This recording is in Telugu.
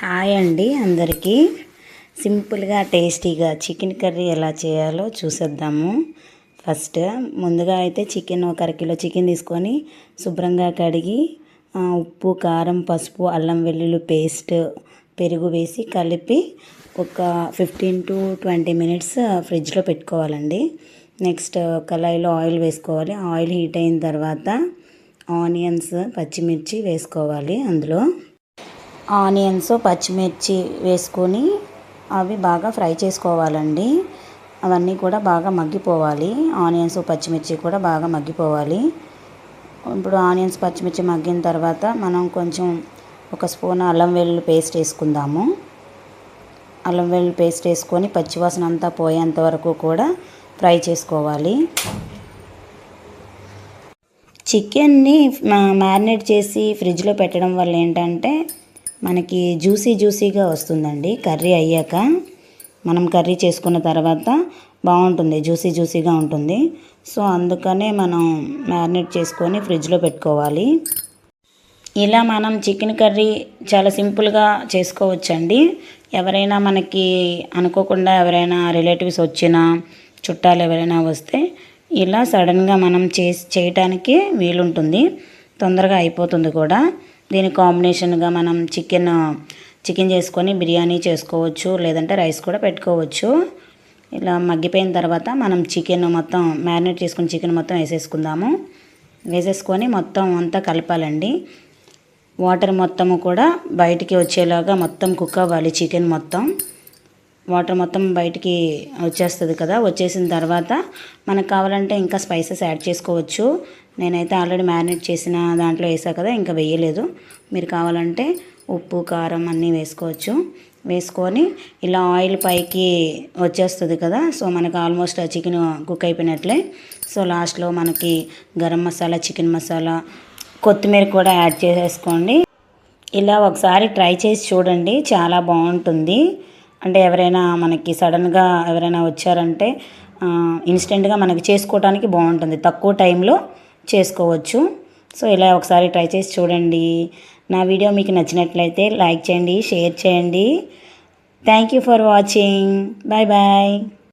హాయ్ అండి అందరికీ. సింపుల్గా టేస్టీగా చికెన్ కర్రీ ఎలా చేయాలో చూసేద్దాము. ఫస్ట్ ముందుగా అయితే చికెన్ ఒక అరకిలో చికెన్ తీసుకొని శుభ్రంగా కడిగి ఉప్పు, కారం, పసుపు, అల్లం వెల్లుల్లి పేస్ట్, పెరుగు వేసి కలిపి ఒక 15 to 20 minutes ఫ్రిడ్జ్లో పెట్టుకోవాలండి. నెక్స్ట్ కళాయిలో ఆయిల్ వేసుకోవాలి. ఆయిల్ హీట్ అయిన తర్వాత ఆనియన్స్, పచ్చిమిర్చి వేసుకోవాలి. అందులో ఆనియన్స్, పచ్చిమిర్చి వేసుకొని అవి బాగా ఫ్రై చేసుకోవాలండి. అవన్నీ కూడా బాగా మగ్గిపోవాలి. ఆనియన్స్, పచ్చిమిర్చి కూడా బాగా మగ్గిపోవాలి. ఇప్పుడు ఆనియన్స్, పచ్చిమిర్చి మగ్గిన తర్వాత మనం కొంచెం ఒక స్పూన్ అల్లం వెల్లుల్లి పేస్ట్ వేసుకుందాము. అల్లం వెల్లుల్లి పేస్ట్ వేసుకొని పచ్చివాసన అంతా పోయేంత వరకు కూడా ఫ్రై చేసుకోవాలి. చికెన్ని మ్యారినేట్ చేసి ఫ్రిడ్జ్లో పెట్టడం వల్ల ఏంటంటే మనకి జ్యూసీగా వస్తుందండి. కర్రీ అయ్యాక మనం కర్రీ చేసుకున్న తర్వాత బాగుంటుంది, జ్యూసీగా ఉంటుంది. సో అందుకనే మనం మ్యారినేట్ చేసుకొని ఫ్రిడ్జ్లో పెట్టుకోవాలి. ఇలా మనం చికెన్ కర్రీ చాలా సింపుల్గా చేసుకోవచ్చండి. ఎవరైనా మనకి అనుకోకుండా ఎవరైనా రిలేటివ్స్ వచ్చినా, చుట్టాలు ఎవరైనా వస్తే ఇలా సడన్గా మనం చేయటానికి వీలుంటుంది. తొందరగా అయిపోతుంది కూడా. దీని కాంబినేషన్గా మనం చికెన్ చేసుకొని బిర్యానీ చేసుకోవచ్చు, లేదంటే రైస్ కూడా పెట్టుకోవచ్చు. ఇలా మగ్గిపోయిన తర్వాత మనం చికెన్ మొత్తం మ్యారినేట్ చేసుకుని చికెన్ మొత్తం వేసేసుకొని మొత్తం అంతా కలపాలండి. వాటర్ మొత్తము కూడా బయటికి వచ్చేలాగా మొత్తం కుక్ అవ్వాలి. చికెన్ మొత్తం వాటర్ మొత్తం బయటికి వచ్చేస్తుంది కదా. వచ్చేసిన తర్వాత మనకు కావాలంటే ఇంకా స్పైసెస్ యాడ్ చేసుకోవచ్చు. నేనైతే ఆల్రెడీ మ్యారినేట్ చేసిన దాంట్లో వేసా కదా, ఇంకా వేయలేదు. మీరు కావాలంటే ఉప్పు, కారం అన్నీ వేసుకోవచ్చు. వేసుకొని ఇలా ఆయిల్ పైకి వచ్చేస్తుంది కదా. సో మనకు ఆల్మోస్ట్ చికెన్ కుక్ అయిపోయినట్లే. సో లాస్ట్లో మనకి గరం మసాలా, చికెన్ మసాలా, కొత్తిమీర కూడా యాడ్ చేసేసుకోండి. ఇలా ఒకసారి ట్రై చేసి చూడండి, చాలా బాగుంటుంది. అంటే ఎవరైనా మనకి సడన్గా ఎవరైనా వచ్చారంటే ఇన్స్టెంట్గా మనకి చేసుకోవడానికి బాగుంటుంది. తక్కువ టైంలో చేసుకోవచ్చు. సో ఇలా ఒకసారి ట్రై చేసి చూడండి. నా వీడియో మీకు నచ్చినట్లయితే లైక్ చేయండి, షేర్ చేయండి. Thank you for watching. Bye bye.